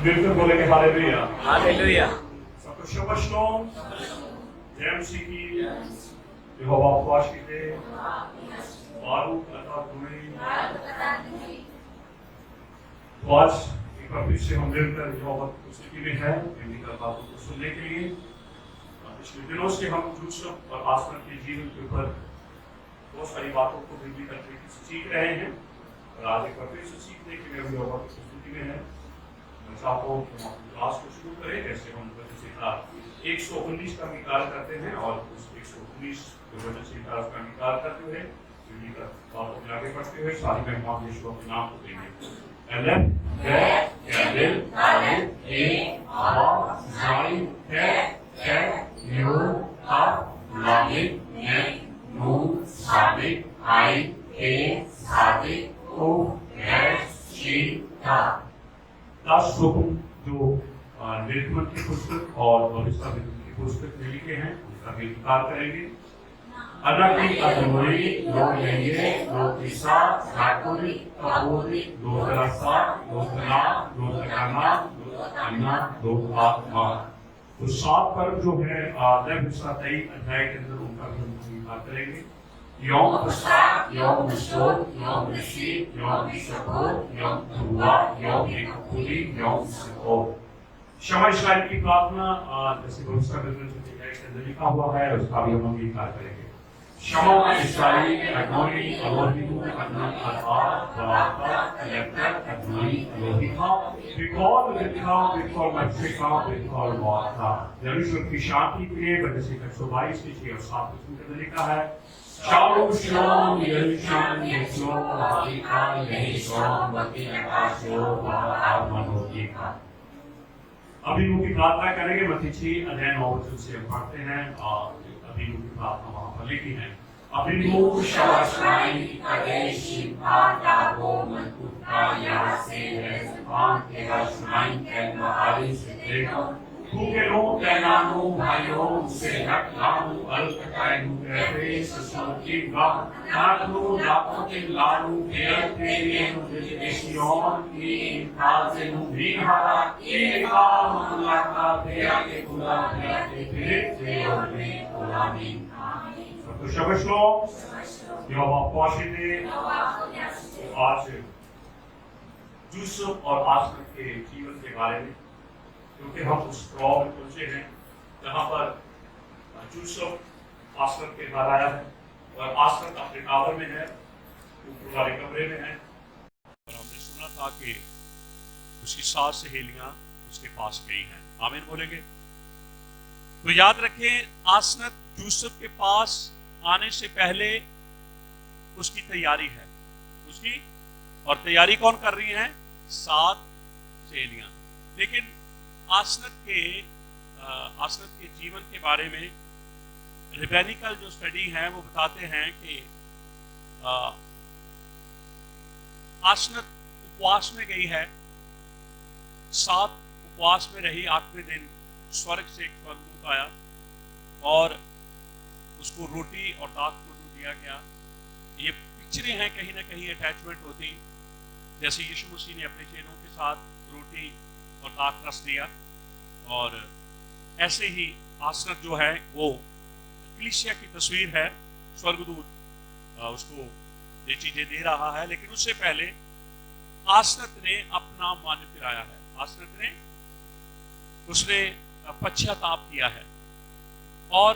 मिलकर बोलेंगे hallelujah. Hallelujah. सबको शबा शलोम, जय मसीह की। यहोवा खुश कीजिए, बारूक अता तुम्हें। तो आज एक बार फिर से हम मिलकर यहोवा की स्तुति में है इनकी बातों को सुनने के लिए। पिछले दिनों से हम यूसुफ और आसमान के जीवन के ऊपर बहुत सारी बातों को बिजली करके सीख रहे हैं और आज एक बार फिर से सीखने के लिए हम यहोवा की स्तुति में है। मैं चाहता हूँ कि हम अपनी क्लास को शुरू करें। जैसे हम वचन संहिता 119 का अंगीकार करते हैं और उस 119 वचन संहिता का अंगीकार करते हुए बिजली का बातों में आगे बढ़ते हुए सारी महिमा यीशु अपने नाम को देंगे। Elef, Be, Gelil, Alif, E, Ha, Zayin, He, Ke, Yu, Ha, Lamim, Mem, Nun, Sabit, Ain, He, Sabit, U, Resh, Shin, Ta। 10 हुक्म जो निर्गमन की पुस्तक और भविष्य की पुस्तक में लिखे हैं उसका भी अंगीकार करेंगे। Anaki, Adonai, Lo Yeye, Lo Tisa, Zakuri, Kaburi, Lo Terasa, Lo Tana, Lo Takana, Lo Anna, Lo Atma। तो 7 पर्व जो है लगभग 27 अध्याय के अंदर उनका भी हम अंगीकार करेंगे। यौम पस्का, यौम निशोर, यौम निशी, यौम निशकोर, यौम धुआ, यौम एकपुरी, यौम सिकोर। शमा इस्राएल की प्रार्थना जैसे भविष्य के अंदर लिखा हुआ है उसका भी हम अंगीकार करेंगे। Shema Yisrael, Adonai, Elohim, Adonai, Adar, Baraka, Elector, Adonai, Elohim, Bikol, Bikal, Bikol, Matrika, Bikol, Wata। यरूशलेम की शांति के लिए वजह से 122 की 6 और 7 में लिखा है Shalom Shalom Yerushalem Yeshua Vahika Yeshua Vahika Shova Armanodika। अभी लोग की प्रार्थना करेंगे। मत्ती 6 अध्याय 9 वचन से हम पढ़ते हैं और अभी लोग की प्रार्थना वहां पर लिखी है। अभिमुख शवाश्राइन कदेशी पाटाबो मनकुता यासे रेज़बान तेरा श्राइन के महारी से देखो कुकेलो तेनानो भाइयों से रखलानु अल्कताइनु रेवे ससोती गा नाटनु लापोते लानु तेरेनु देशियोन की आज़ेनु भीहारा एका मलाका तेरा के गुला तेरा के फिरे और गुलामी। तो शबा शलोम, यहोवा पहुंचे आज यूसुफ और आसमान के जीवन के बारे में, क्योंकि हम उस प्रॉब्लम में पहुंचे हैं जहां पर यूसुफ आसमान के घर आया है और आसमान अपने टावर में है, ऊपर वाले कमरे में है और हमने सुना था कि उसकी 7 सहेलियां उसके पास गई हैं। आमीन बोलेंगे। तो याद रखें आसनत यूसुफ के पास आने से पहले उसकी तैयारी है उसकी, और तैयारी कौन कर रही है? 7 सहेलियां। लेकिन आसनत के जीवन के बारे में रेबेनिकल जो स्टडी है वो बताते हैं कि आसनत उपवास में गई है, 7 उपवास में रही। 8वें दिन स्वर्ग से एक स्वर्गदूत आया और उसको रोटी और दाख को दिया गया। ये पिक्चरें हैं, कहीं ना कहीं अटैचमेंट होती, जैसे यीशु मसीह ने अपने चेलों के साथ रोटी और दाख रस दिया, और ऐसे ही आसनत जो है वो कलीसिया की तस्वीर है। स्वर्गदूत उसको ये चीजें दे रहा है, लेकिन उससे पहले आसनत ने अपना मन फिराया है। आसनत ने उसने पश्चाताप किया है, और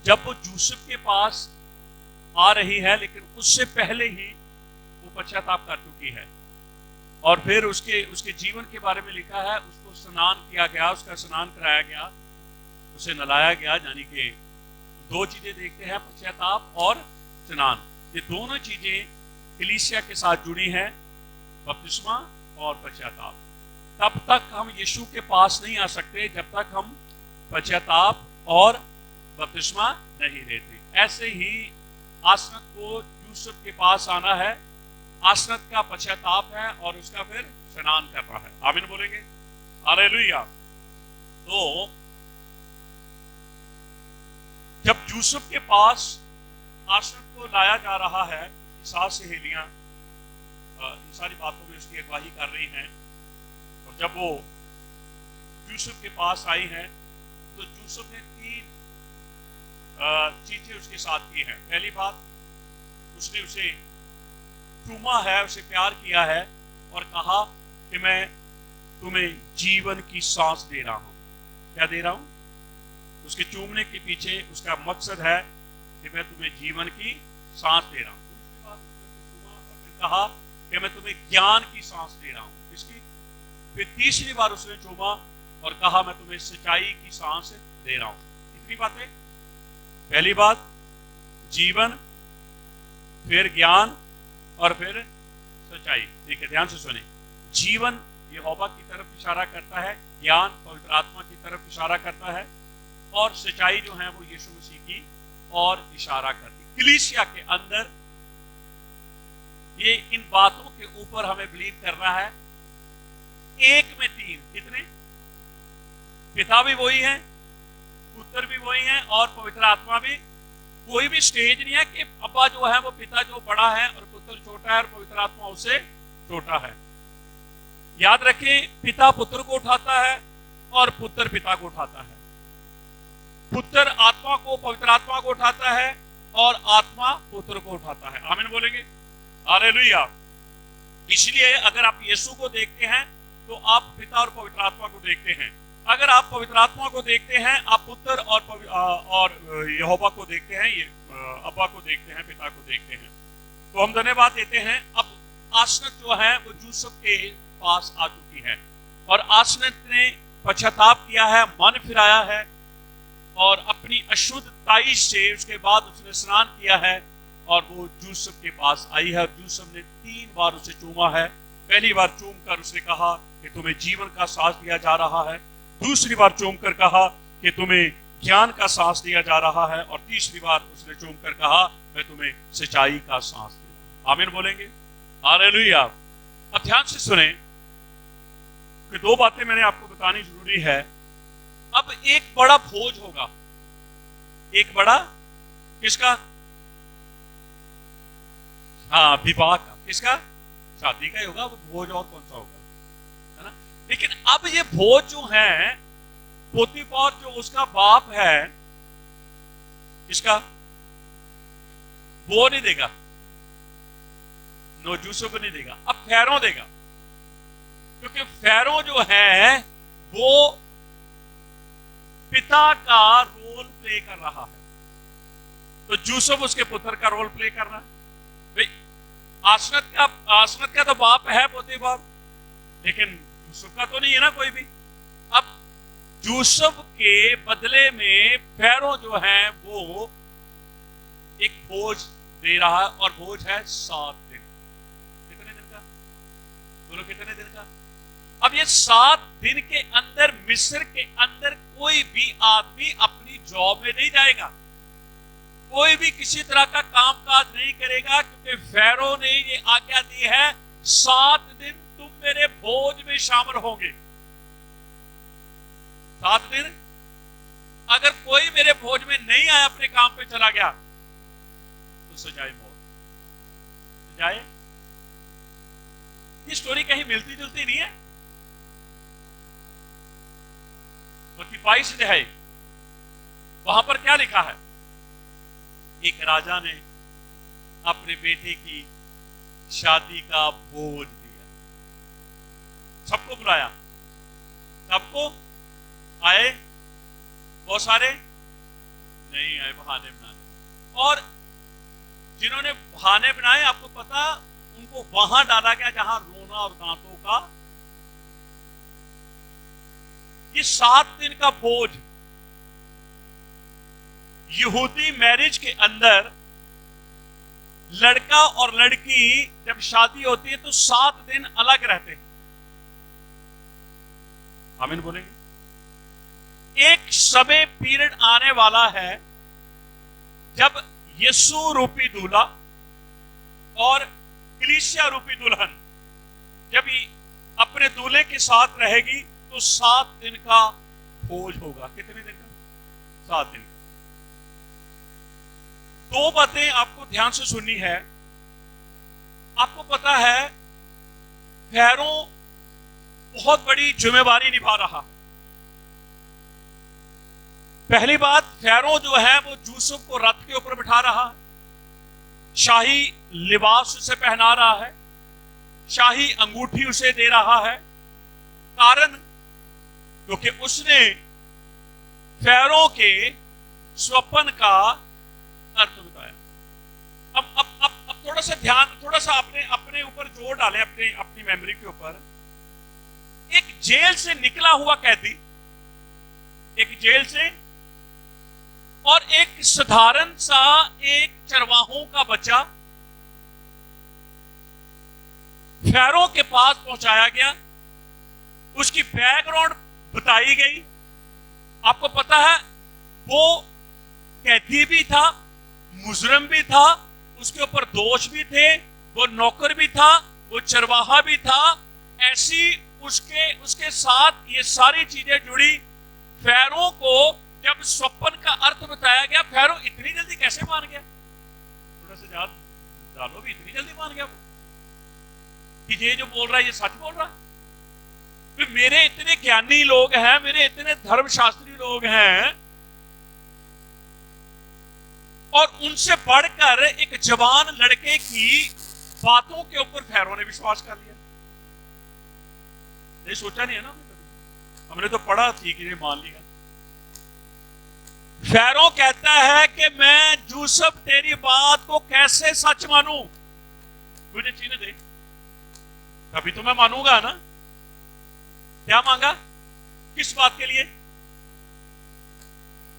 जब वो यूसुफ के पास आ रही है, लेकिन उससे पहले ही वो पश्चाताप कर चुकी है। और फिर उसके जीवन के बारे में लिखा है, उसको स्नान किया गया, उसका स्नान कराया गया, उसे नलाया गया। यानी कि 2 चीजें देखते हैं, पश्चाताप और स्नान। ये दोनों चीजें कलीसिया के साथ जुड़ी हैं, बपतिस्मा और पश्चाताप। तब तक हम यीशु के पास नहीं आ सकते जब तक हम पश्चाताप और बपतिस्मा नहीं लेते। ऐसे ही आसनत को यूसुफ के पास आना है, आसनत का पश्चाताप है और उसका फिर स्नान करना है। आमीन बोलेंगे। हालेलुया। तो जब यूसुफ के पास आसनत को लाया जा रहा है, 7 सहेलियां इन सारी बातों में उसकी अगवाही कर रही हैं। और जब वो यूसुफ के पास आई हैं तो यूसुफ ने 3 चीजें उसके साथ की हैं। पहली बात, उसने उसे चूमा है, उसे प्यार किया है और कहा कि मैं तुम्हें जीवन की सांस दे रहा हूं। क्या दे रहा हूं? उसके चूमने के पीछे उसका मकसद है कि मैं तुम्हें जीवन की सांस दे रहा हूं। उसके बाद उसने चूमा और फिर कहा कि मैं तुम्हें ज्ञान की सांस दे रहा हूं। इसकी फिर तीसरी बार उसने चूमा और कहा मैं तुम्हें सच्चाई की सांस दे रहा हूं। कितनी बातें? पहली बात जीवन, फिर ज्ञान और फिर सच्चाई। ठीक है, ध्यान से सुने। जीवन यहोवा की तरफ इशारा करता है, ज्ञान पवित्र आत्मा की तरफ इशारा करता है और सच्चाई जो है वो यीशु मसीह की और इशारा करती है। कलीसिया के अंदर ये इन बातों के ऊपर हमें बिलीव करना है। एक में 3, कितने? पिता भी वही है, पुत्र भी वही है और पवित्र आत्मा भी। कोई भी स्टेज नहीं है कि अब्बा जो है वो पिता जो बड़ा है और पुत्र छोटा है और पवित्र आत्मा उससे छोटा है। याद रखें, पिता पुत्र को उठाता है और पुत्र पिता को उठाता है। पुत्र आत्मा को, पवित्र आत्मा को उठाता है और आत्मा पुत्र को उठाता है। आमीन बोलेंगे? हालेलुया। इसलिए अगर आप यीशु को देखते हैं तो आप पिता और पवित्र आत्मा को देखते हैं। अगर आप पवित्र आत्मा को देखते हैं, आप पुत्र और यहोवा को देखते हैं, ये अब्बा को देखते हैं, पिता को देखते हैं। तो हम धन्यवाद देते हैं। अब आसनत जो है वो यूसुफ के पास आ चुकी है और आसनत ने पश्चाताप किया है, मन फिराया है और अपनी अशुद्धताई से उसके बाद उसने स्नान किया है और वो यूसुफ के पास आई है। और यूसुफ ने 3 बार उसे चूमा है। पहली बार चूम कर उसने कहा कि तुम्हें जीवन का सांस दिया जा रहा है। दूसरी बार चूम कर कहा कि तुम्हें ज्ञान का सांस दिया जा रहा है और तीसरी बार उसने चूम कर कहा मैं तुम्हें सच्चाई का सांस दे रहा हूं। आमीन बोलेंगे? हालेलुया। अब ध्यान से सुने कि 2 बातें मैंने आपको बतानी जरूरी है। अब एक बड़ा भोज होगा। एक बड़ा किसका? हाँ, विवाह का। किसका? शादी का ही होगा वो भोज, और कौन सा होगा, है ना? लेकिन अब ये भोज जो है, पोतीफर जो उसका बाप है, किसका? वो नहीं देगा, नो, यूसुफ नहीं देगा। अब फैरो देगा, क्योंकि फैरो जो है वो पिता का रोल प्ले कर रहा है, तो यूसुफ उसके पुत्र का रोल प्ले कर रहा है। आसनत का तो बाप है पोतीफर, लेकिन यूसुफ का तो नहीं है ना कोई भी। अब यूसुफ के बदले में फैरो जो है वो एक भोज दे रहा है और भोज है 7 दिन। कितने दिन का? बोलो कितने दिन का? अब ये 7 दिन के अंदर मिस्र के अंदर कोई भी आदमी अपनी जॉब में नहीं जाएगा, कोई भी किसी तरह का कामकाज नहीं करेगा, क्योंकि फैरो ने ये आज्ञा दी है 7 दिन तुम मेरे भोज में शामिल होंगे। 7 दिन अगर कोई मेरे भोज में नहीं आया, अपने काम पे चला गया, तो सजाए मौत। सजाए, ये स्टोरी कहीं मिलती जुलती नहीं है। मत्ती 22 अध्याय, वहां पर क्या लिखा है? एक राजा ने अपने बेटे की शादी का भोज दिया, सबको बुलाया, सबको आए, बहुत सारे नहीं आए बहाने बनाने, और जिन्होंने बहाने बनाए आपको पता, उनको वहां डाला गया जहां रोना और दांतों का। ये 7 दिन का भोज, यहूदी मैरिज के अंदर लड़का और लड़की जब शादी होती है तो 7 दिन अलग रहते हैं। आमीन बोलेंगे? एक समय पीरियड आने वाला है जब यीशु रूपी दूल्हा और कलीसिया रूपी दुल्हन जब अपने दूल्हे के साथ रहेगी तो 7 दिन का भोज होगा। कितने दिन का? 7 दिन का। 2 बातें आपको ध्यान से सुननी है। आपको पता है फैरो बहुत बड़ी जिम्मेवारी निभा रहा। पहली बात, फैरो जो है वो यूसुफ को रथ के ऊपर बिठा रहा है, शाही लिबास उसे पहना रहा है, शाही अंगूठी उसे दे रहा है। कारण क्योंकि उसने फैरो के स्वप्न का अर्थ बताया। अब थोड़ा सा ध्यान, थोड़ा सा अपने ऊपर जोर डालें, अपनी मेमोरी के ऊपर। एक जेल से निकला हुआ कैदी, एक जेल से, और एक साधारण सा एक चरवाहों का बच्चा फैरो के पास पहुंचाया गया, उसकी बैकग्राउंड बताई गई। आपको पता है वो कैदी भी था, मुजरम भी था, उसके ऊपर दोष भी थे, वो नौकर भी था, वो चरवाहा भी था। ऐसी उसके साथ ये सारी चीजें जुड़ी। फैरो को जब स्वप्न का अर्थ बताया गया, फैरो इतनी जल्दी कैसे मान गया? थोड़ा सा याद डालो भी, इतनी जल्दी मान गया वो कि ये जो बोल रहा है ये सच बोल रहा है। मेरे इतने ज्ञानी लोग हैं, मेरे इतने धर्मशास्त्री लोग हैं, और उनसे बढ़कर एक जवान लड़के की बातों के ऊपर फैरो ने विश्वास कर लिया। ये सोचा नहीं है ना हमने तो पढ़ा थी कि ये मान लिया। फैरो कहता है कि मैं यूसुफ तेरी बात को कैसे सच मानूं, मुझे चिन्ह दे, अभी तो मैं मानूंगा ना। क्या मांगा? किस बात के लिए?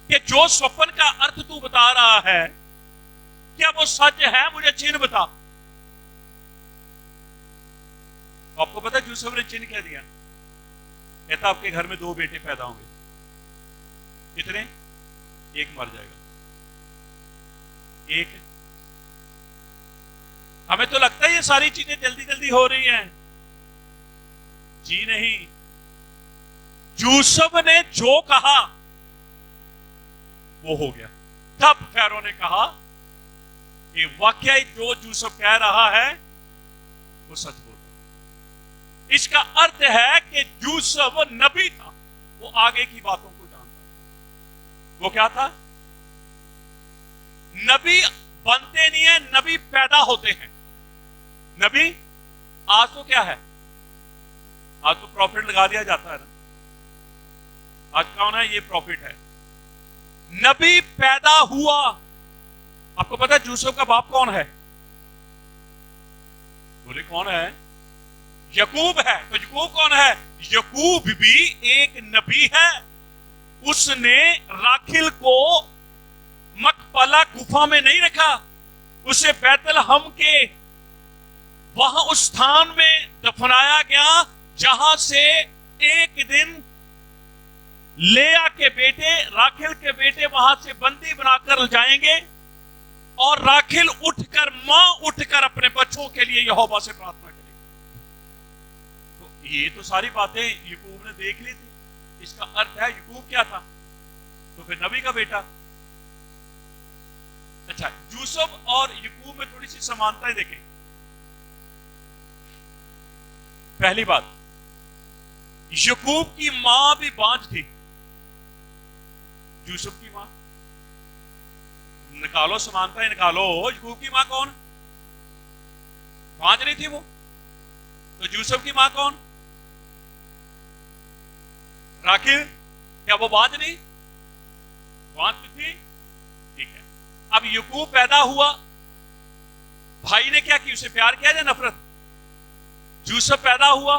कि जो स्वप्न का अर्थ तू बता रहा है क्या वो सच है, मुझे चिन्ह बता। आपको पता है यूसुफ ने चिन्ह क्या दिया? कहता आपके घर में 2 बेटे पैदा होंगे। कितने? एक मर जाएगा, एक। हमें तो लगता है ये सारी चीजें जल्दी जल्दी हो रही हैं। जी नहीं, यूसुफ ने जो कहा वो हो गया। तब फैरो ने कहा कि वाकई जो यूसुफ कह रहा है वो सच बोल रहा। इसका अर्थ है कि यूसुफ नबी था, वो आगे की बातों को जानता था। वो क्या था? नबी बनते नहीं है, नबी पैदा होते हैं। नबी आज तो क्या है, आज तो प्रॉफिट लगा दिया जाता है ना। आज कौन है? ये प्रॉफिट है। नबी पैदा हुआ। आपको पता है यूसुफ का बाप कौन है? बोले कौन है? यकूब है। तो यकूब कौन है? यकूब भी एक नबी है। उसने राखिल को मकबला गुफा में नहीं रखा, उसे बैतलहम के वहां उस स्थान में दफनाया गया जहां से एक दिन लेया के बेटे, राखिल के बेटे वहां से बंदी बनाकर जाएंगे, और राखिल उठकर, मां उठकर अपने बच्चों के लिए यहोवा से प्रार्थना करेगी। तो ये तो सारी बातें यकूब ने देख ली थी। इसका अर्थ है यकूब क्या था? तो फिर नबी का बेटा। अच्छा, यूसुफ और यकूब में थोड़ी सी समानताएं देखें। पहली बात, यकूब की मां भी बांझ थी। यूसुफ की मां, निकालो समानताएं निकालो। यकूब की मां कौन? बांझ नहीं थी वो। तो यूसुफ की मां कौन? राखिल। क्या वो बांझ नहीं? बांझ थी। ठीक है। अब यकूब पैदा हुआ, भाई ने क्या की? उसे प्यार किया या नफरत? यूसुफ पैदा हुआ,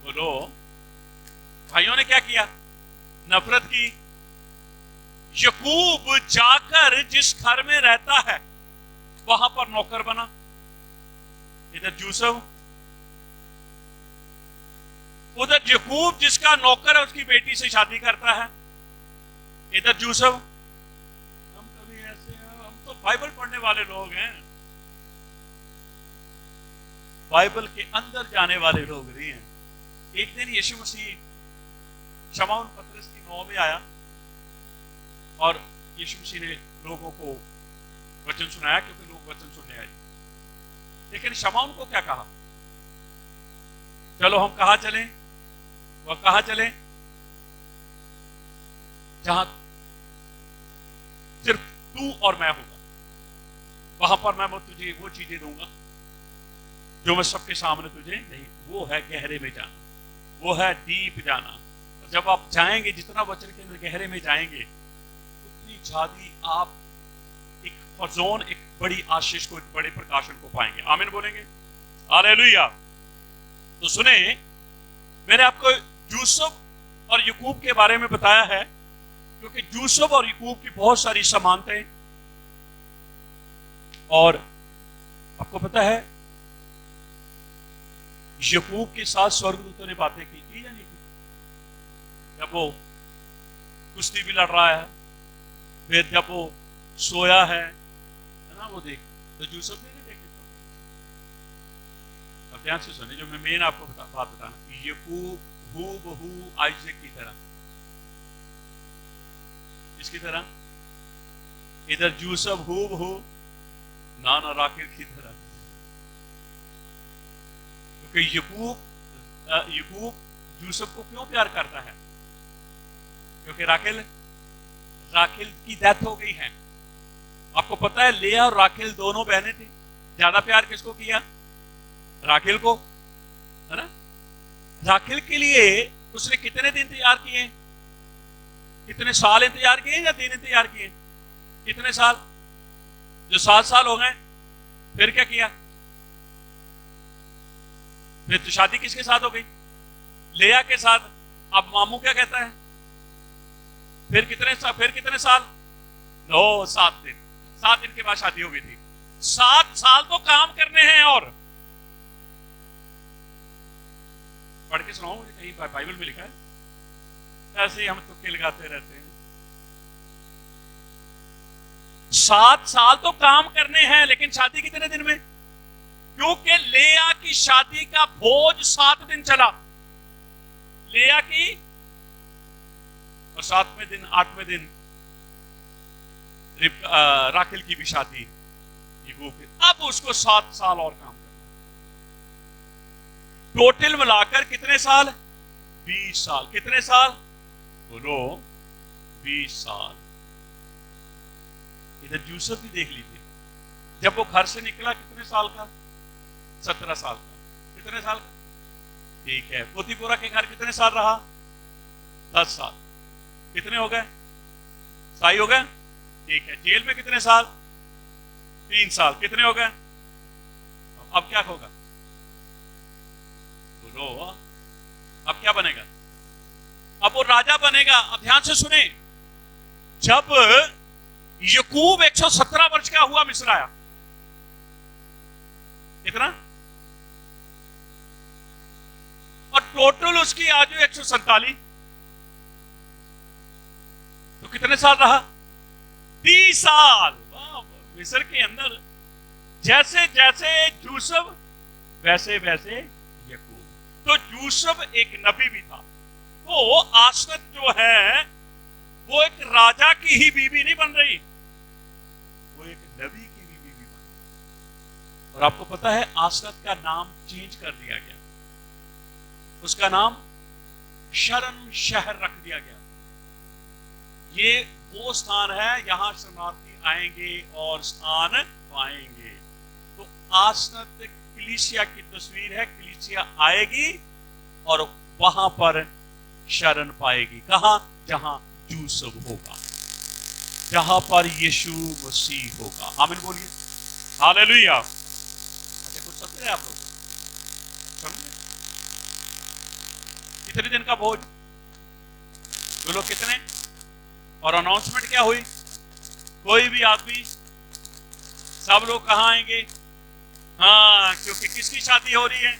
बोलो भाइयों ने क्या किया? नफरत की। यकूब जाकर जिस घर में रहता है वहां पर नौकर बना। इधर यूसुफ, उधर यकूब जिसका नौकर है उसकी बेटी से शादी करता है। इधर यूसुफ। हम कभी ऐसे हैं, हम तो बाइबल पढ़ने वाले लोग हैं, बाइबल के अंदर जाने वाले लोग नहीं हैं। एक दिन यीशु मसीह शमौन पतरस की 9 में आया और यीशु मसीह ने लोगों को वचन सुनाया, क्योंकि लोग वचन सुनने आए। लेकिन शमौन को क्या कहा? चलो हम कहा चले, वह कहा चले जहां सिर्फ तू और मैं होगा। वहां पर मैं तुझे वो चीजें दूंगा जो मैं सबके सामने तुझे नहीं। वो है गहरे में जाना, वो है डीप जाना। और जब आप जाएंगे, जितना वचन के अंदर गहरे में जाएंगे, उतनी ज्यादा आप एक फजोन, एक बड़ी आशीष को, एक बड़े प्रकाशन को पाएंगे। आमीन बोलेंगे? हालेलुया। तो सुने, मैंने आपको यूसुफ और याकूब के बारे में बताया है, क्योंकि यूसुफ और याकूब की बहुत सारी समानताएं, और आपको पता है याकूब के साथ स्वर्गदूतों ने बातें की या नहीं की? जब वो कुश्ती भी लड़ रहा है, फिर जब वो सोया है ना, वो देख तो यूसुफ ने देखे। अब ध्यान से सुने, जो मैं मेन आपको बात बताना, याकूब हूबहू आइजक की तरह, इसकी तरह, इधर यूसुफ हूबहू नाना राकेल की तरह। क्योंकि याकूब यूसुफ को क्यों प्यार करता है? क्योंकि राकेल की डेथ हो गई है। आपको पता है, लिया और राकेल दोनों बहनें थी। ज्यादा प्यार किसको किया? राकेल को, है ना? राकेल के लिए उसने कितने दिन इंतजार किए? कितने साल इंतजार किए या दिन इंतजार किए? कितने साल? जो 7 साल हो गए। फिर क्या किया? फिर तो शादी किसके साथ हो गई? लेया के साथ। अब मामू क्या कहता है? फिर कितने साल? 7 दिन। 7 दिन के बाद शादी हो गई थी। 7 साल तो काम करने हैं। और पढ़ के सुनाओ मुझे, कहीं बाइबल में लिखा है? ऐसे ही हम तुक्के लगाते रहते हैं। 7 साल तो काम करने हैं, लेकिन शादी कितने दिन में? क्योंकि लेया की शादी का भोज 7 दिन चला। लेया की, और 7वें दिन 8वें दिन राकेल की भी शादी। अब उसको 7 साल और काम करना। टोटल मिलाकर कितने साल? 20 साल। कितने साल? बोलो, 20 साल। इधर यूसुफ भी देख लीजिए, जब वो घर से निकला कितने साल का? 17 साल का। कितने साल का? ठीक है। पोतीपुरा के घर कितने साल रहा? 10 साल। कितने हो गए? 7 हो गए। ठीक है। जेल में कितने साल? 3 साल। कितने हो गए? अब क्या होगा? बोलो, अब क्या बनेगा? अब वो राजा बनेगा। अब ध्यान से सुने, जब याकूब 117 वर्ष का हुआ, मिस्र आया। कितना? और टोटल उसकी आयु 147। तो कितने साल रहा? 30 साल। मिस्र के अंदर जैसे जैसे यूसुफ, वैसे वैसे याकूब। तो यूसुफ एक नबी भी था। तो आसनत जो है, वो एक राजा की ही बीवी नहीं बन रही, वो एक नबी की भी बीवी बन रही। और आपको पता है, आसनत का नाम चेंज कर दिया गया। उसका नाम शर्म शहर रख दिया गया। ये वो स्थान है यहां शरणार्थी आएंगे और स्थान पाएंगे। तो आसनत कलीसिया की तस्वीर है। कलीसिया आएगी और वहां पर शरण पाएगी। कहां? जहां यूसुफ होगा, जहां पर यीशु मसीह होगा। आमीन बोलिए, हालेलुया। अच्छा, कुछ समझ रहे आप लोग? समझे? कितने दिन का भोज? बोलो कितने? और अनाउंसमेंट क्या हुई? कोई भी आदमी, सब लोग कहां आएंगे? हाँ, क्योंकि किसकी शादी हो रही है?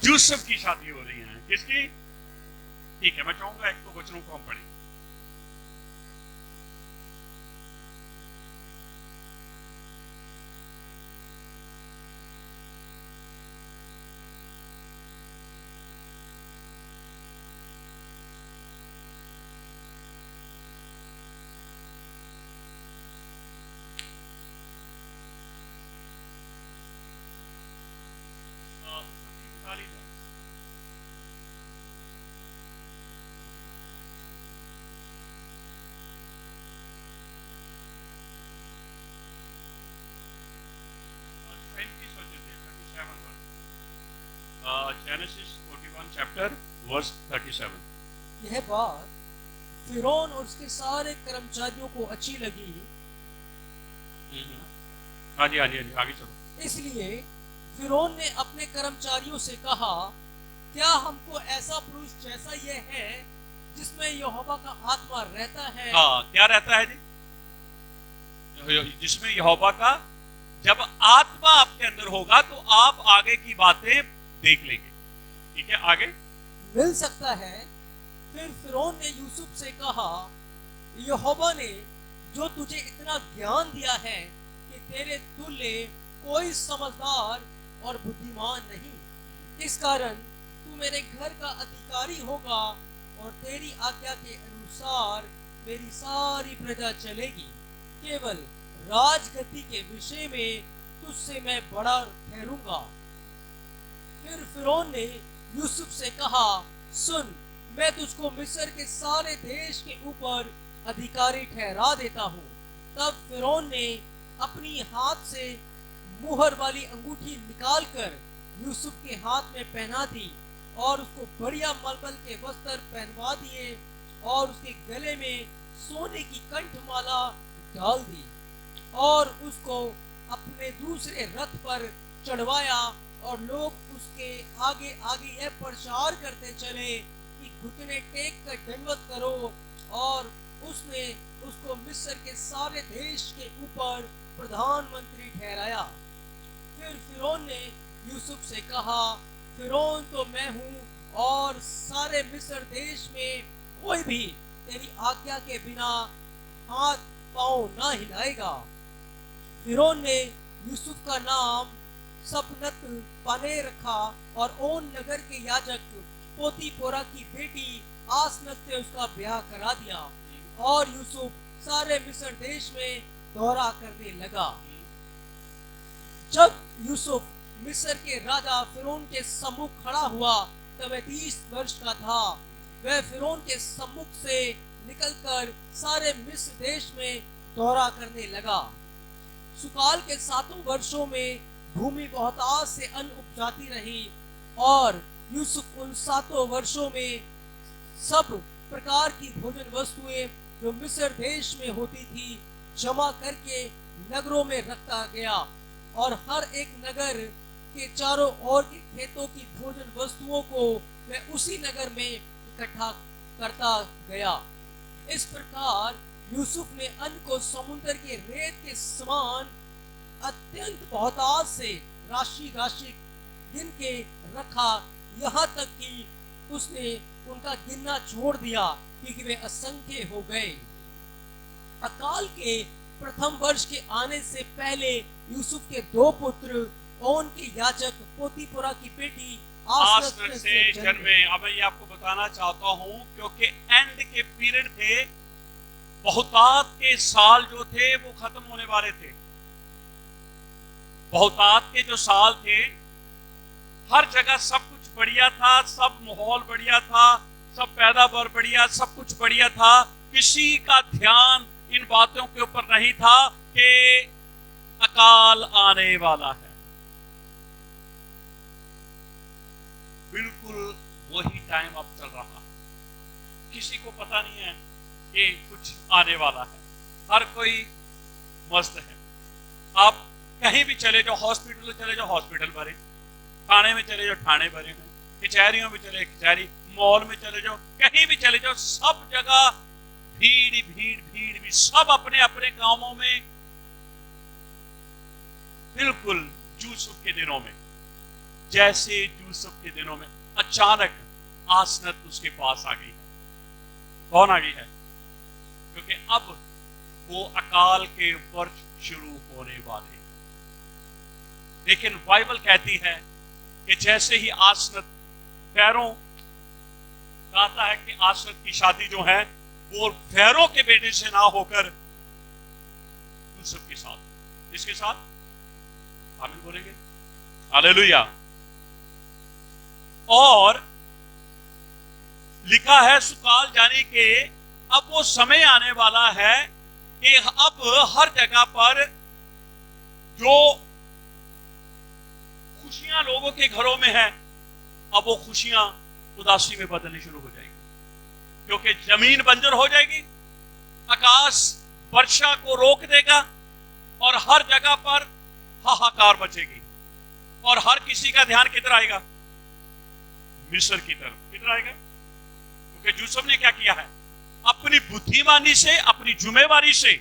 यूसुफ की शादी हो रही है। किसकी? ठीक है, मैं चाहूंगा एक तो वचनों को हम पढ़ें। निकाली जाए। Genesis 41 chapter verse 37। यह बात फिरौन और उसके सारे कर्मचारियों को अच्छी लगी, हाँ जी हाँ जी हाँ जी, आगे चलो। इसलिए फिरौन ने अपने कर्मचारियों से कहा, क्या हमको ऐसा पुरुष जैसा यह है जिसमें यहोवा का आत्मा रहता है? हाँ, क्या रहता है जी? जिसमें यहोवा का, जब आत्मा आपके अंदर होगा तो आप आगे की बातें देख लेंगे। ठीक है, आगे। मिल सकता है। फिर फिरौन ने यूसुफ से कहा, यहोवा ने जो तुझे इतना ज्ञान दिया है कि तेरे तुल्य कोई समझदार और बुद्धिमान नहीं, इस कारण तू मेरे घर का अधिकारी होगा और तेरी आज्ञा के अनुसार मेरी सारी प्रजा चलेगी। केवल राजगद्दी के विषय में तुझसे मैं बड़ा ठहरूंगा। फिर फिरौन ने यूसुफ से कहा, सुन, मैं तुझको मिस्र के सारे देश के ऊपर अधिकारी ठहरा देता हूँ। तब फिरौन ने अपनी हाथ से मुहर वाली अंगूठी निकालकर यूसुफ के हाथ में पहना दी और उसको बढ़िया मलमल के वस्त्र पहनवा दिए और उसके गले में सोने की कंठमाला डाल दी और उसको अपने दूसरे रथ पर चढ़वाया और लोग उसके आगे आगे यह प्रचार करते चले कि घुटने टेक कर दंडवत करो, और उसने उसको मिस्र के सारे देश के ऊपर प्रधानमंत्री ठहराया। फिर फिरौन ने यूसुफ से कहा, फिरौन तो मैं हूँ और सारे मिस्र देश में कोई भी तेरी आज्ञा के बिना हाथ पांव ना हिलाएगा। फिरौन ने यूसुफ का नाम सपनत पाने रखा और ओन नगर के याजक पोतीपोरा की बेटी आसनत से उसका ब्याह करा दिया और यूसुफ सारे मिस्र देश में दौरा करने लगा। जब यूसुफ मिस्र के राजा फिरौन के सम्मुख खड़ा हुआ तब वह 30 वर्ष का था। वह फिरौन के सम्मुख से निकलकर सारे मिस्र देश में दौरा करने लगा। सुकाल के 7 वर्षों में भूमि बहुतायत से अन्न उपजाती रही और यूसुफ उन 7 वर्षों में सब प्रकार की भोजन वस्तुएं जो मिस्र देश में होती थी जमा करके नगरों में रखता गया और हर एक नगर के चारों ओर के खेतों की भोजन वस्तुओं को वह उसी नगर में इकट्ठा करता गया। इस प्रकार यूसुफ ने अन्न को समुद्र के रेत के समान अत्यंत बहुतायत से राशि राशि गिन के रखा, यहाँ तक कि उसने उनका गिनना छोड़ दिया क्योंकि वे असंख्य हो गए। अकाल के प्रथम वर्ष के आने से पहले यूसुफ के 2 पुत्र ओन के याजक पोतीपोरा की बेटी आसनत से जन्मे। अब मैं ये आपको बताना चाहता हूँ क्योंकि एंड के पीरियड थे, बहुतायत के साल जो थे वो खत्म होने वाले थे। बहुतायत के जो साल थे, हर जगह सब कुछ बढ़िया था, सब माहौल बढ़िया था, सब पैदावार बढ़िया, सब कुछ बढ़िया था। किसी का ध्यान इन बातों के ऊपर नहीं था कि अकाल आने वाला है। बिल्कुल वही टाइम अब चल रहा है। किसी को पता नहीं है कि कुछ आने वाला है। हर कोई मस्त है। आप कहीं भी चले जाओ, हॉस्पिटल में चले जाओ, हॉस्पिटल भरे, थाने में चले जाओ, थाने भरे में, कचहरियों में चले कचहरी, मॉल में चले जाओ, कहीं भी चले जाओ, सब जगह भीड़ भीड़ भीड़ भी, सब अपने अपने कामों में। बिल्कुल यूसुफ के दिनों में, जैसे यूसुफ के दिनों में अचानक आसनत उसके पास आ गई है। कौन आ गई है? क्योंकि अब वो अकाल के वर्ष शुरू होने वाले। लेकिन बाइबल कहती है कि जैसे ही आसनत, फैरों कहता है कि आसनत की शादी जो है वो फैरों के बेटे से ना होकर यूसुफ के साथ। इसके साथ आमीन बोलेंगे? हालेलुया। और लिखा है सुकाल जाने के अब वो समय आने वाला है कि अब हर जगह पर जो खुशियां लोगों के घरों में है, अब वो खुशियां उदासी में बदलनी शुरू हो जाएगी, क्योंकि जमीन बंजर हो जाएगी, आकाश वर्षा को रोक देगा और हर जगह पर हाहाकार मचेगी और हर किसी का ध्यान किधर आएगा? मिस्र की तरफ। किधर आएगा? क्योंकि यूसुफ ने क्या किया है? अपनी बुद्धिमानी से, अपनी जिम्मेवारी से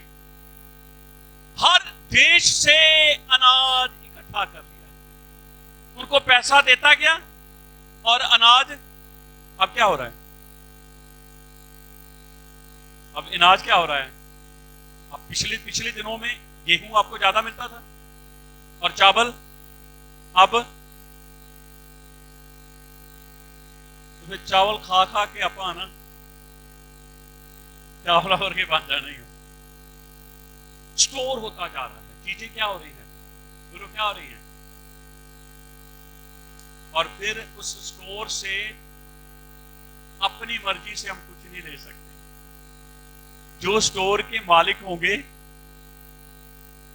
हर देश से अनाज इकट्ठा कर लिया, उनको पैसा देता गया और अनाज अब क्या हो रहा है? अब अनाज क्या हो रहा है? अब पिछले दिनों में गेहूं आपको ज्यादा मिलता था और चावल, अब तो चावल खा खा के अपन चावल भर के बांधा नहीं हो, स्टोर होता जा रहा है। चीजें क्या हो रही हैं? बोलो क्या हो रही हैं? और फिर उस स्टोर से अपनी मर्जी से हम कुछ नहीं ले सकते। जो स्टोर के मालिक होंगे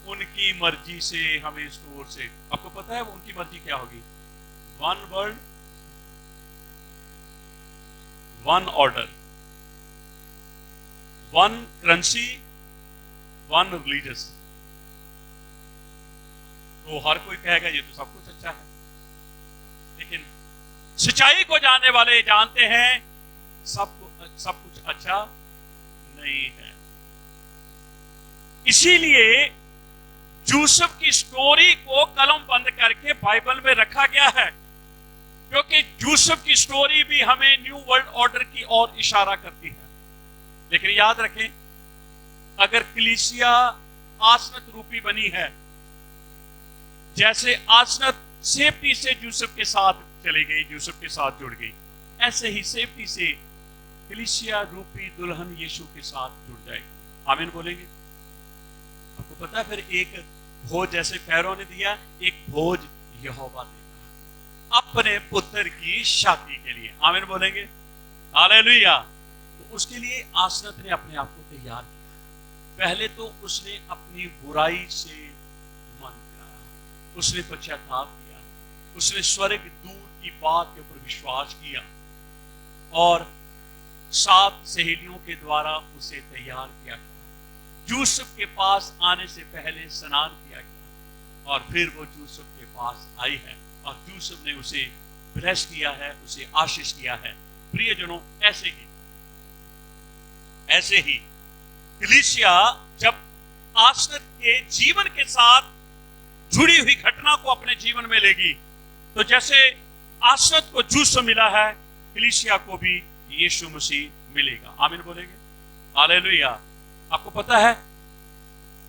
उनकी मर्जी से हमें स्टोर से, आपको पता है वो उनकी मर्जी क्या होगी? One world one order, one currency, one religious. तो हर कोई कहेगा ये तो सब कुछ अच्छा है, लेकिन सच्चाई को जानने वाले जानते हैं सब कुछ अच्छा नहीं है। इसीलिए यूसुफ की स्टोरी को कलम बंद करके बाइबल में रखा गया है, क्योंकि यूसुफ की स्टोरी भी हमें न्यू वर्ल्ड ऑर्डर की ओर इशारा करती है। लेकिन याद रखें, अगर कलीसिया आसनत रूपी बनी है, जैसे आसनत सेफ्टी से यूसुफ के साथ चली गई, यूसुफ के साथ जुड़ गई, ऐसे ही सेफ्टी से कलीसिया रूपी दुल्हन यीशु के साथ जुड़ जाएगी। आमीन बोलेंगे? आपको पता है, फिर एक भोज जैसे फैरो ने दिया, एक भोज यहोवा देगा अपने पुत्र की शादी के लिए। आमीन बोलेंगे? हालेलुया। तो उसके लिए आसनत ने अपने आप को तैयार किया। पहले तो उसने अपनी बुराई से मन फिराया, उसने पश्चाताप किया, उसने स्वर्ग दूत की बात के ऊपर विश्वास किया और 7 सहेलियों के द्वारा उसे तैयार किया गया। यूसुफ के पास आने से पहले स्नान किया गया और फिर वो यूसुफ के पास आई है और यूसुफ ने उसे ब्लेस किया है, उसे आशीष किया है। प्रियजनों, ऐसे ही कलीसिया जब आसनत के जीवन के साथ जुड़ी हुई घटना को अपने जीवन में लेगी, तो जैसे आसनत को यूसुफ मिला है, कलीसिया को भी यीशु मसीह मिलेगा। आमीन बोलेंगे? हालेलुया। आपको पता है,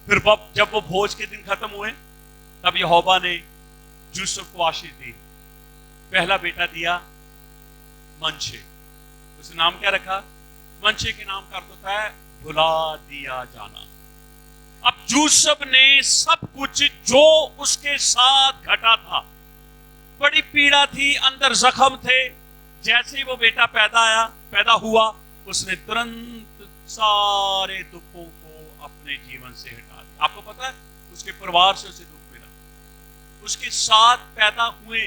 फिर जब वो भोज के दिन खत्म हुए, तब यहोवा ने यूसुफ को आशीष दी। पहला बेटा दिया मनशे, उसका नाम क्या रखा? मनशे के नाम का अर्थ होता है भुला दिया जाना। अब यूसुफ ने सब कुछ जो उसके साथ घटा था, बड़ी पीड़ा थी, अंदर जख्म थे, जैसे ही वो बेटा पैदा हुआ, उसने तुरंत सारे दुखों को अपने जीवन से हटा दिया। आपको पता है, उसके परिवार से उसे दुख मिला। उसके साथ पैदा हुए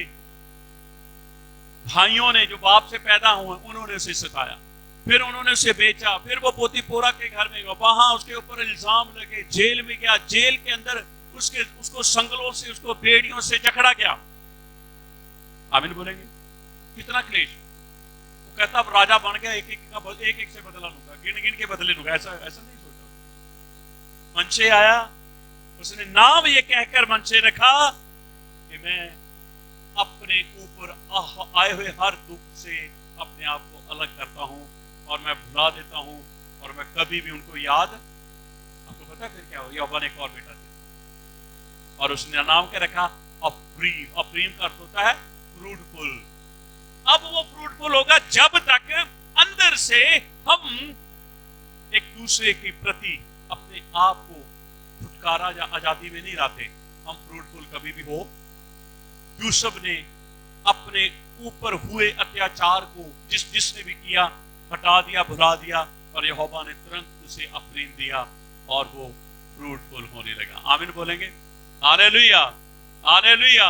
भाइयों ने, जो बाप से पैदा हुए, उन्होंने उसे सताया, फिर उन्होंने उसे बेचा, फिर वो पोतीपोरा के घर में गया, वहां उसके ऊपर इल्जाम लगे, जेल में गया, जेल के अंदर उसको संगलों से, उसको बेड़ियों से जकड़ा गया। आमीन बोलेंगे? कितना क्लेश। वो कहता अब राजा बन गया, एक एक से बदला लूंगा, गिन गिन के बदले लूंगा। ऐसा नहीं सोचा। मनशे आया, उसने नाम ये कहकर मनशे रखा कि मैं अपने ऊपर आए हुए हर दुख से अपने आप को अलग करता हूं और मैं भुला देता हूं और मैं कभी भी उनको याद। आपको पता है फिर क्या हो? यहोवा ने एक और बेटा दिया और उसने नाम क्या रखा? अप्रीम। अप्रीम का अर्थ होता है फ्रूटफुल। अब वो फ्रूटफुल होगा जब तक अंदर से हम एक दूसरे के प्रति अपने आप को छुटकारा या आजादी में नहीं लाते। हम फ्रूटफुल कभी भी हो। यूसुफ ने अपने ऊपर हुए अत्याचार को जिसने भी किया हटा दिया, भुला दिया, और यहोवा ने तुरंत उसे अफरीम दिया और वो फ्रूटफुल होने लगा। आमीन बोलेंगे? Hallelujah, hallelujah.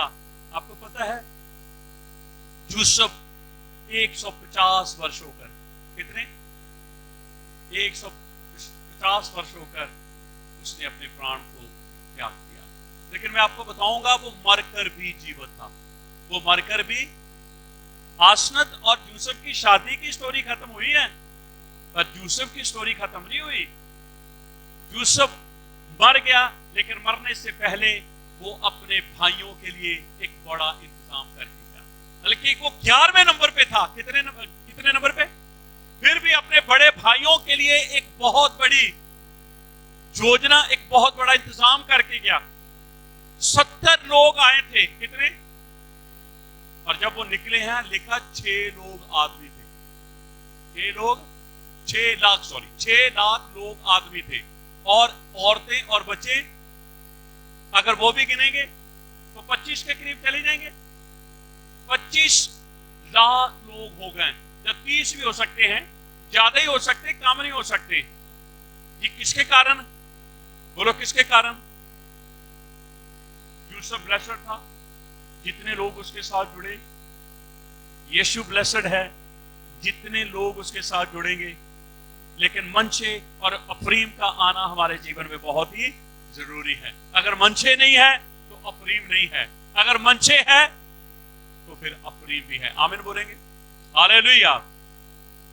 आपको पता है यूसुफ 150 वर्ष होकर, कितने 150 वर्ष होकर उसने अपने प्राण को त्याग किया। लेकिन मैं आपको बताऊंगा वो मरकर भी जीवित था। वो मरकर भी, आसनत और यूसुफ की शादी की स्टोरी खत्म हुई है, पर यूसुफ की स्टोरी खत्म नहीं हुई। यूसुफ मर गया, लेकिन मरने से पहले वो अपने भाइयों के लिए एक बड़ा इंतजाम करके गया। बल्कि वो 11वें नंबर पे था। कितने नंबर पे? फिर भी अपने बड़े भाइयों के लिए एक बहुत बड़ी योजना, एक बहुत बड़ा इंतजाम करके गया। 70 लोग आए थे। कितने? और जब वो निकले हैं, लिखा 6 लोग आदमी थे। 6 लाख लोग आदमी थे, और औरतें और बच्चे अगर वो भी गिनेंगे तो 25 के करीब चले जाएंगे। 25 लाख लोग हो गए। जब 30 भी हो सकते हैं, ज्यादा ही हो सकते, कम नहीं हो सकते। ये किसके कारण? बोलो किसके कारण? यूसुफ ब्लेस्ड था, जितने लोग उसके साथ जुड़े। यीशु ब्लेस्ड है, जितने लोग उसके साथ जुड़ेंगे। लेकिन मनशे और अफरीम का आना हमारे जीवन में बहुत ही जरूरी है। अगर मनशे नहीं है तो अफरीम नहीं है, अगर मनशे है तो फिर अफरीम भी है। आमीन बोलेंगे? हालेलुया।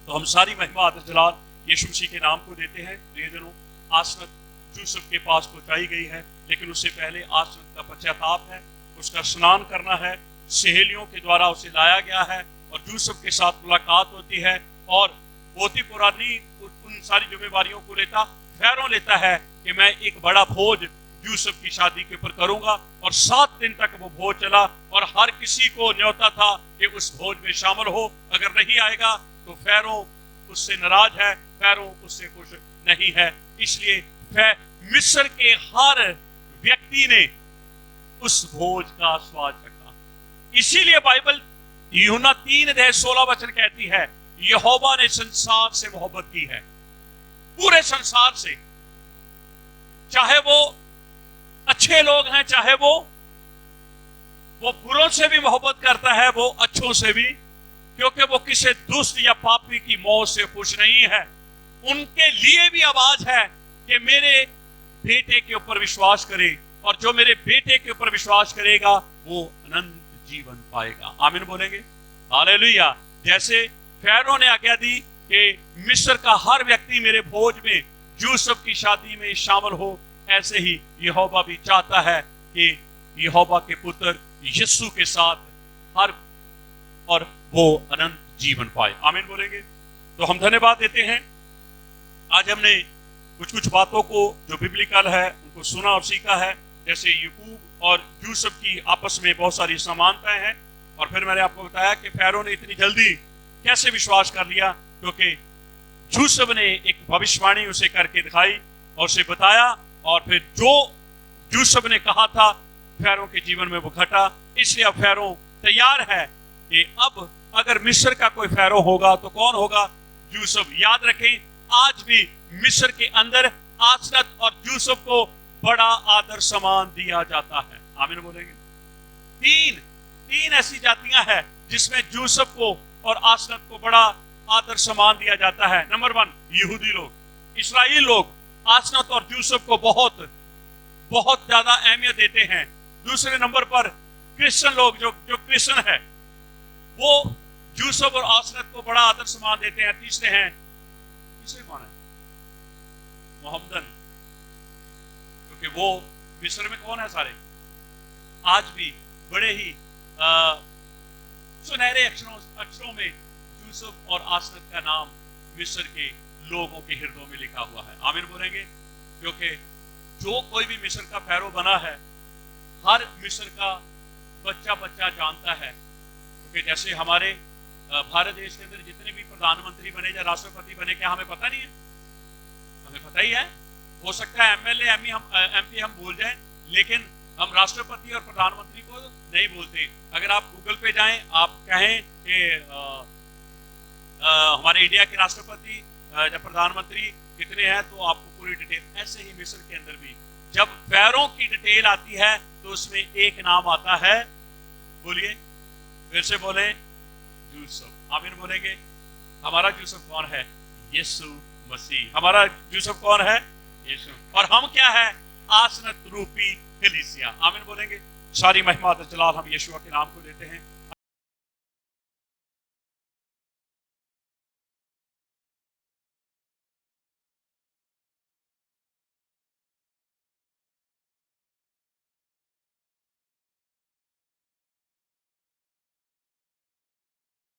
तो हम सारी महिमा आदर जलाल यीशु मसीह के नाम को देते हैं। प्रियजनों, आसनत यूसुफ के पास पहुंचाई गई है, लेकिन उससे पहले आसनत का पश्चाताप है, उसका स्नान करना है। सहेलियों के द्वारा उसे लाया गया है और यूसुफ के साथ मुलाकात होती है, और पोतीफरा उन सारी जिम्मेवारियों को लेता, फैरो लेता है कि मैं एक बड़ा भोज यूसुफ की शादी के ऊपर करूंगा। और 7 दिन तक वो भोज चला, और हर किसी को न्योता था कि उस भोज में शामिल हो। अगर नहीं आएगा तो फैरो उससे नाराज है, फैरो उससे खुश नहीं है। इसलिए मिस्र के हर व्यक्ति ने उस भोज का स्वाद चखा। इसीलिए बाइबल यूहन्ना 3:16 कहती है, यहोवा ने संसार से मोहब्बत की है, पूरे संसार से। चाहे वो अच्छे लोग हैं, चाहे वो बुरों से भी मोहब्बत करता है, वो अच्छों से भी, क्योंकि वो किसी दुष्ट या पापी की मौत से खुश नहीं है। उनके लिए भी आवाज है कि मेरे बेटे के ऊपर विश्वास करे, और जो मेरे बेटे के ऊपर विश्वास करेगा वो अनंत जीवन पाएगा। आमीन बोलेंगे? हालेलुया। जैसे फैरो ने आज्ञा दी कि मिस्र का हर व्यक्ति मेरे भोज में, यूसुफ की शादी में शामिल हो, ऐसे ही यहोवा भी चाहता है कि यहोवा के पुत्र यीशु के साथ हर और वो अनंत जीवन पाए। आमीन बोलेंगे? तो हम धन्यवाद देते हैं। आज हमने कुछ बातों को जो बिब्लिकल है उनको सुना और सीखा है। जैसे याकूब और यूसुफ की आपस में बहुत सारी समानताएं हैं, और फिर मैंने आपको बताया कि फैरो ने इतनी जल्दी कैसे विश्वास कर लिया, क्योंकि यूसुफ ने एक भविष्यवाणी उसे करके दिखाई और उसे बताया, और फिर जो यूसुफ ने कहा था फैरो के जीवन में वो घटा। इसलिए अब फैरो तैयार है कि अब अगर मिस्र का कोई फैरो होगा तो कौन होगा? यूसुफ। याद रखें, आज भी मिस्र के अंदर आसनत और यूसुफ को बड़ा आदर सम्मान दिया जाता है। आमीन बोलेंगे? तीन ऐसी जातियां हैं जिसमें यूसुफ को और आसनत को बड़ा आदर सम्मान दिया जाता है। नंबर 1 यहूदी लोग, इस्राएल लोग आसनत और यूसुफ को बहुत बहुत ज्यादा अहमियत देते हैं। दूसरे नंबर पर क्रिश्चियन लोग, जो क्रिश्चियन है, वो यूसुफ और आसनत को बड़ा आदर सम्मान देते हैं। तीसरे कौन है? मोहम्मदन, क्योंकि वो मिस्र में कौन है? सारे आज भी बड़े ही सुनहरे अक्षरों में यूसुफ और आसनत का नाम मिस्र के लोगों के हृदयों में लिखा हुआ है। आमीन बोलेंगे? क्योंकि जो कोई भी मिस्र का फैरो बना है, हर मिस्र का बच्चा जानता है। क्योंकि जैसे हमारे भारत देश के अंदर जितने भी प्रधानमंत्री बने या राष्ट्रपति बने, क्या हमें पता नहीं है? हमें पता ही है। हो सकता है एमएलए एमपी हम भूल जाएं, लेकिन हम राष्ट्रपति और प्रधानमंत्री को नहीं बोलते। अगर आप गूगल पे जाएं, आप कहें कि हमारे इंडिया के राष्ट्रपति या प्रधानमंत्री कितने हैं, तो आपको पूरी डिटेल। ऐसे ही मिस्र के अंदर भी जब फैरों की डिटेल आती है तो उसमें एक नाम आता है, बोलिए, फिर से बोले, यूसुफ। आमीन बोलेंगे। हमारा यूसुफ कौन है? यीशु मसीह। हमारा यूसुफ कौन है? यीशु। और हम क्या है? आसनत रूपी कलीसिया। आमीन बोलेंगे। सारी महिमा और जलाल हम यीशु के नाम को देते हैं।